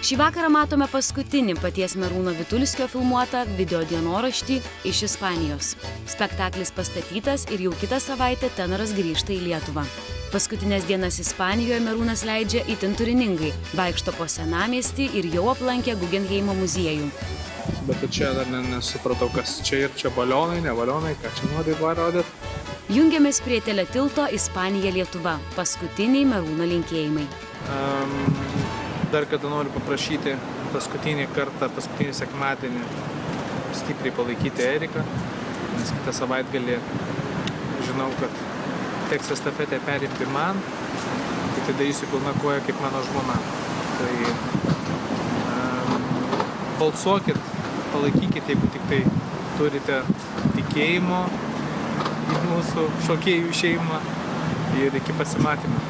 Šį vakarą matome paskutinį paties Merūno Vitulskio filmuotą video dienoraštį iš Ispanijos. Spektaklis pastatytas ir jau kitą savaitę tenoras grįžta į Lietuvą. Paskutinės dienas Ispanijoje Merūnas leidžia itin turiningai, vaikšto po senamiestį ir jau aplankė Guggenheimo muziejų. Bet čia dar nesupratau, kas čia ir čia balionai, ne balionai, ką čia nori parodyti. Jungiamės prie teletilto Ispanija-Lietuva. Paskutiniai Merūno linkėjimai. Dar kada noriu paprašyti paskutinį kartą, paskutinį sekmadienį stipriai palaikyti Eriką, nes kitą savaitgalį žinau, kad teks estafetę perimti man, tai tada darysiu pilna koja kaip mano žmona. Tai balsuokit, palaikykit, jeigu tik tai turite tikėjimo į mūsų šokėjų šeimą ir iki pasimatymo.